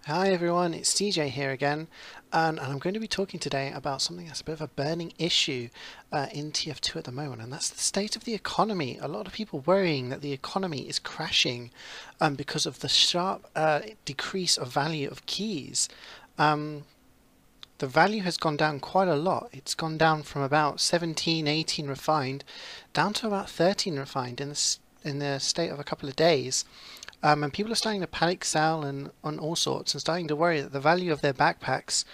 Hi everyone, it's CJ here again, and I'm going to be talking today about something that's a bit of a burning issue in TF2 at the moment, and that's the state of the economy. A lot of people worrying that the economy is crashing because of the sharp decrease of value of keys. Um, the value has gone down quite a lot. It's gone down from about 17, 18 refined down to about 13 refined in the state of a couple of days. And people are starting to panic sell and on all sorts and starting to worry that the value of their backpacks,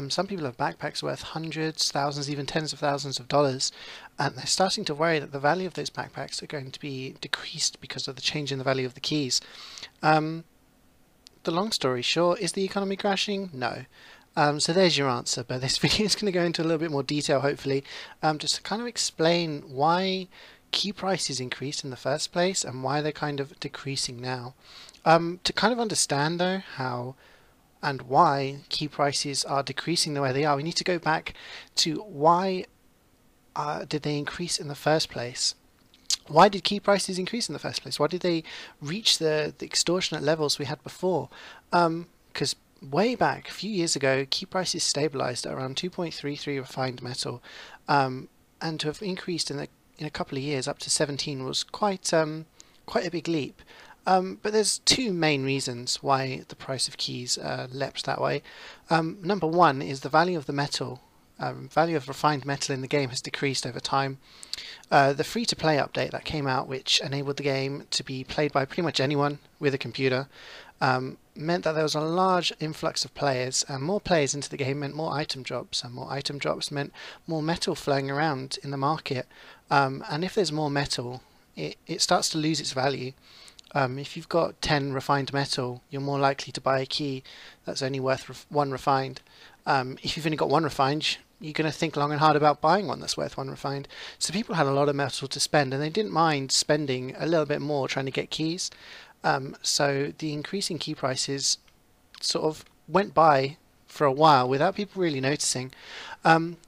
some people have backpacks worth hundreds, thousands, even tens of thousands of dollars, and they're starting to worry that the value of those backpacks are going to be decreased because of the change in the value of the keys. Um, the long story short, is the economy crashing? No. So there's your answer, but this video is going to go into a little bit more detail, hopefully, just to kind of explain why key prices increased in the first place and why they're kind of decreasing now. To kind of understand though how and why key prices are decreasing the way they are, we need to go back to why did they increase in the first place? Why did key prices increase in the first place? Why did they reach the extortionate levels we had before? Because way back a few years ago, key prices stabilized at around 2.33 refined metal, and to have increased in a couple of years up to 17 was quite a big leap. But there's two main reasons why the price of keys leapt that way. Number one is the value of the metal. Value of refined metal in the game has decreased over time. The free-to-play update that came out, which enabled the game to be played by pretty much anyone with a computer, meant that there was a large influx of players, and more players into the game meant more item drops, and more item drops meant more metal flowing around in the market. And if there's more metal, it starts to lose its value. If you've got 10 refined metal, you're more likely to buy a key that's only worth one refined. If you've only got one refined, you're going to think long and hard about buying one that's worth one refined. So people had a lot of metal to spend, and they didn't mind spending a little bit more trying to get keys. So the increasing key prices sort of went by for a while without people really noticing. Um,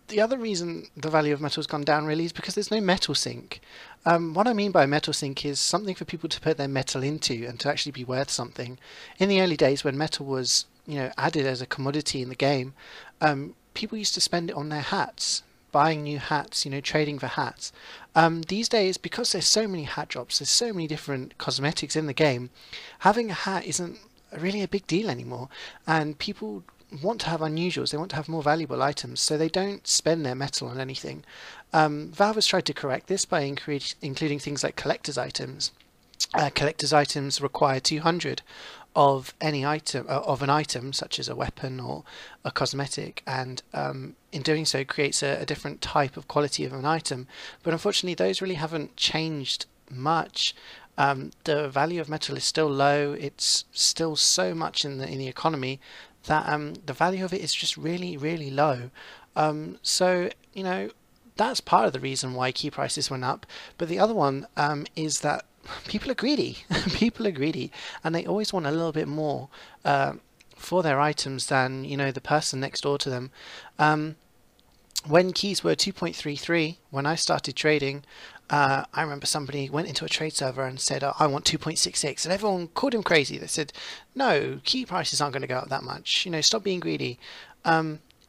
the other reason the value of metal has gone down really is because there's no metal sink. What I mean by metal sink is something for people to put their metal into and to actually be worth something. In the early days when metal was, added as a commodity in the game, people used to spend it on their hats, buying new hats, trading for hats. These days, because there's so many hat drops, there's so many different cosmetics in the game, having a hat isn't really a big deal anymore, and people want to have unusuals, they want to have more valuable items, so they don't spend their metal on anything. Valve has tried to correct this by including things like collector's items. Collector's items require 200 of any item of an item such as a weapon or a cosmetic, and in doing so creates a different type of quality of an item, but unfortunately those really haven't changed much. The value of metal is still low, it's still so much in the economy that the value of it is just really low. So that's part of the reason why key prices went up, but the other one is that people are greedy. People are greedy, and they always want a little bit more for their items than the person next door to them. When keys were 2.33, when I started trading, I remember somebody went into a trade server and said, "I want 2.66," and everyone called him crazy. They said, "No, key prices aren't going to go up that much. Stop being greedy."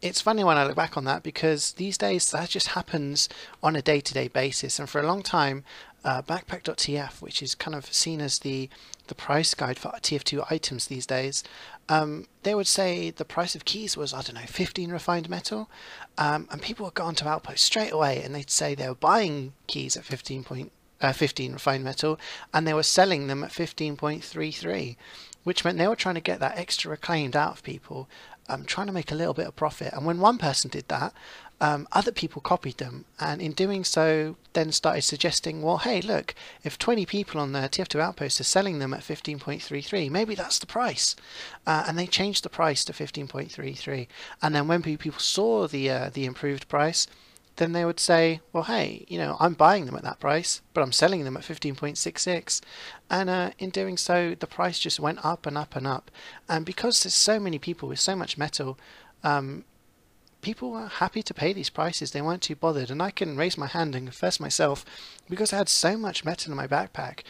It's funny when I look back on that, because these days that just happens on a day-to-day basis, and for a long time, backpack.tf, which is kind of seen as the price guide for TF2 items these days, they would say the price of keys was, I don't know, 15 refined metal, and people would go onto Outpost straight away and they'd say they were buying keys at 15 refined metal, and they were selling them at 15.33, which meant they were trying to get that extra reclaimed out of people, trying to make a little bit of profit. And when one person did that, other people copied them, and in doing so then started suggesting, well, hey, look, if 20 people on the TF2 outpost are selling them at 15.33, maybe that's the price. And they changed the price to 15.33, and then when people saw the improved price, then they would say, well, hey, I'm buying them at that price, but I'm selling them at 15.66. And in doing so, the price just went up and up and up. And because there's so many people with so much metal, people were happy to pay these prices. They weren't too bothered. And I can raise my hand and confess myself, because I had so much metal in my backpack,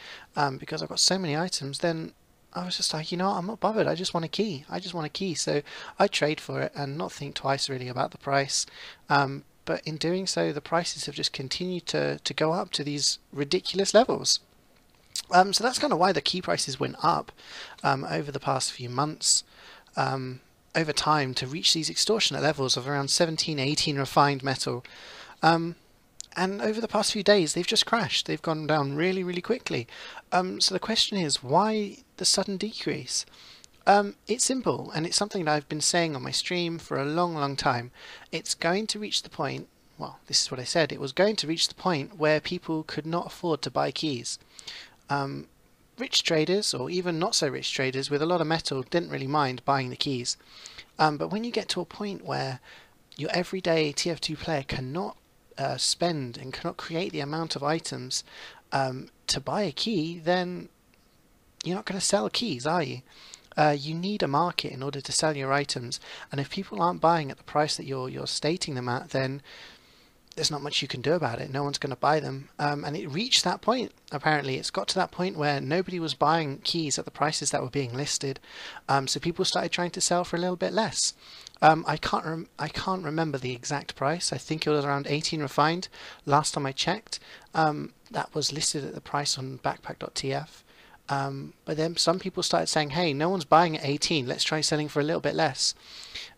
because I've got so many items, then I was just like, you know what, I'm not bothered. I just want a key. I just want a key. So I trade for it and not think twice really about the price. But in doing so, the prices have just continued to go up to these ridiculous levels. So that's kind of why the key prices went up over the past few months, over time, to reach these extortionate levels of around 17, 18 refined metal. And over the past few days, they've just crashed. They've gone down really, really quickly. So the question is, why the sudden decrease? It's simple, and it's something that I've been saying on my stream for a long, long time. It's going to reach the point, well, this is what I said, it was going to reach the point where people could not afford to buy keys. Rich traders, or even not so rich traders with a lot of metal, didn't really mind buying the keys. But when you get to a point where your everyday TF2 player cannot spend and cannot create the amount of items to buy a key, then you're not going to sell keys, are you? You need a market in order to sell your items, and if people aren't buying at the price that you're stating them at, then there's not much you can do about it. No one's going to buy them. And it reached that point, apparently. It's got to that point where nobody was buying keys at the prices that were being listed. So people started trying to sell for a little bit less. I can't remember the exact price. I think it was around 18 refined last time I checked. That was listed at the price on backpack.tf. But then some people started saying, hey, no one's buying at 18. Let's try selling for a little bit less.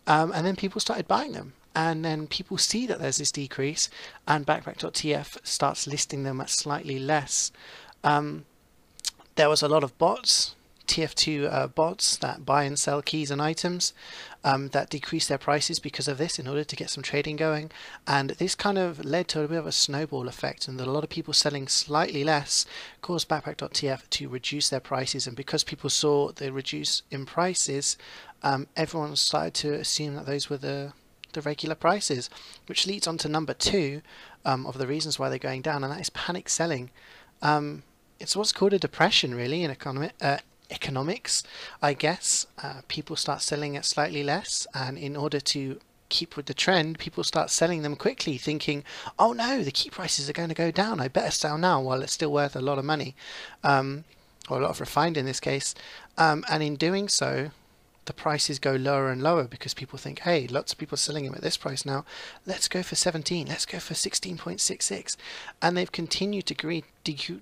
And then people started buying them. And then people see that there's this decrease, and backpack.tf starts listing them at slightly less. There was a lot of bots, TF2 bots that buy and sell keys and items that decrease their prices because of this in order to get some trading going. And this kind of led to a bit of a snowball effect, and that a lot of people selling slightly less caused backpack.tf to reduce their prices. And because people saw the reduce in prices, everyone started to assume that those were the regular prices, which leads on to number 2 of the reasons why they're going down, and that is panic selling. It's what's called a depression, really, in economics, I guess. People start selling at slightly less, and in order to keep with the trend, people start selling them quickly, thinking, oh no, the key prices are going to go down, I better sell now while it's still worth a lot of money, or a lot of refined in this case. And in doing so, the prices go lower and lower because people think, hey, lots of people are selling them at this price now, let's go for 17, let's go for 16.66, and they've continued to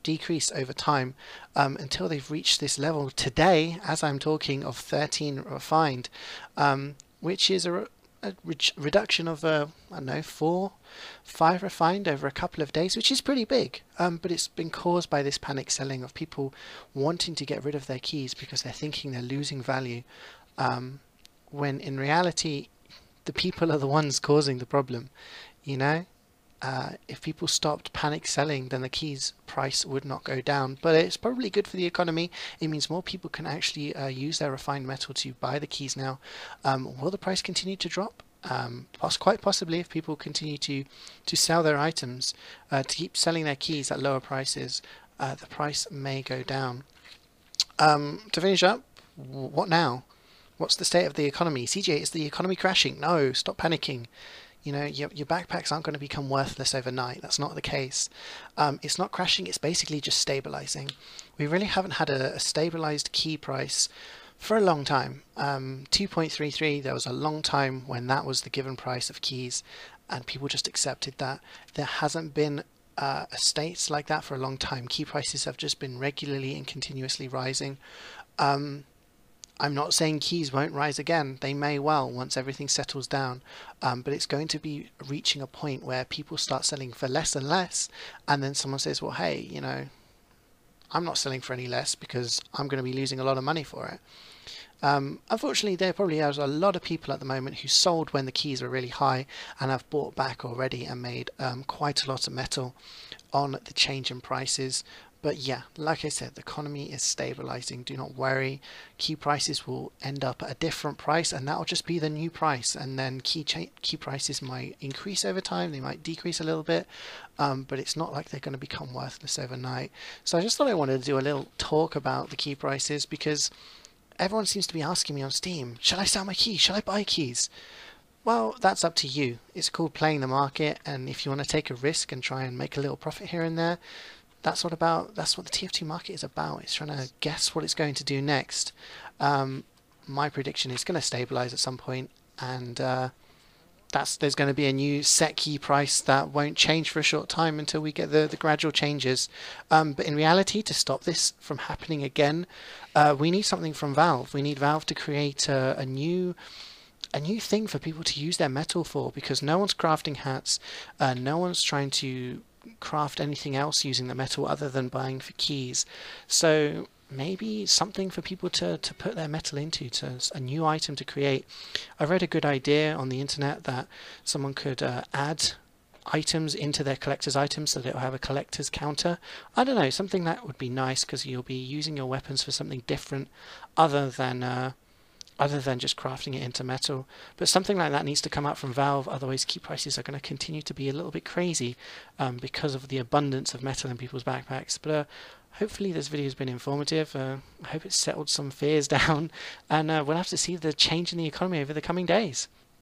decrease over time until they've reached this level today, as I'm talking, of 13 refined, which is a reduction of I don't know, 4-5 refined over a couple of days, which is pretty big, but it's been caused by this panic selling of people wanting to get rid of their keys because they're thinking they're losing value, when in reality the people are the ones causing the problem. You know, if people stopped panic selling, then the keys price would not go down, but it's probably good for the economy. It means more people can actually use their refined metal to buy the keys now. Will the price continue to drop? Quite possibly, if people continue to sell their items, to keep selling their keys at lower prices, the price may go down. To finish up, what now? What's the state of the economy? CJ, is the economy crashing? No, stop panicking. You know, your backpacks aren't going to become worthless overnight. That's not the case. It's not crashing, it's basically just stabilizing. We really haven't had a stabilized key price for a long time. 2.33, there was a long time when that was the given price of keys, and people just accepted that. There hasn't been a state like that for a long time. Key prices have just been regularly and continuously rising. I'm not saying keys won't rise again. They may well once everything settles down, but it's going to be reaching a point where people start selling for less and less, and then someone says, well, hey, you know, I'm not selling for any less because I'm going to be losing a lot of money for it. Unfortunately, there probably is a lot of people at the moment who sold when the keys were really high and have bought back already and made quite a lot of metal on the change in prices. But yeah, like I said, the economy is stabilizing. Do not worry. Key prices will end up at a different price, and that will just be the new price. And then key prices might increase over time. They might decrease a little bit, but it's not like they're going to become worthless overnight. So I just thought I wanted to do a little talk about the key prices, because everyone seems to be asking me on Steam, shall I sell my keys? Shall I buy keys? Well, that's up to you. It's called playing the market, and if you want to take a risk and try and make a little profit here and there, that's what the TF2 market is about. It's trying to guess what it's going to do next. My prediction is going to stabilize at some point, and there's going to be a new set key price that won't change for a short time until we get the gradual changes. But in reality, to stop this from happening again, we need something from Valve. We need Valve to create a new thing for people to use their metal for, because no one's crafting hats, no one's trying to craft anything else using the metal other than buying for keys. So maybe something for people to put their metal into, to a new item to create. I read a good idea on the internet that someone could add items into their collector's items so that it'll have a collector's counter. I don't know, something that would be nice, because you'll be using your weapons for something different other than just crafting it into metal. But something like that needs to come out from Valve, otherwise key prices are going to continue to be a little bit crazy because of the abundance of metal in people's backpacks. But hopefully this video has been informative. I hope it's settled some fears down, and we'll have to see the change in the economy over the coming days.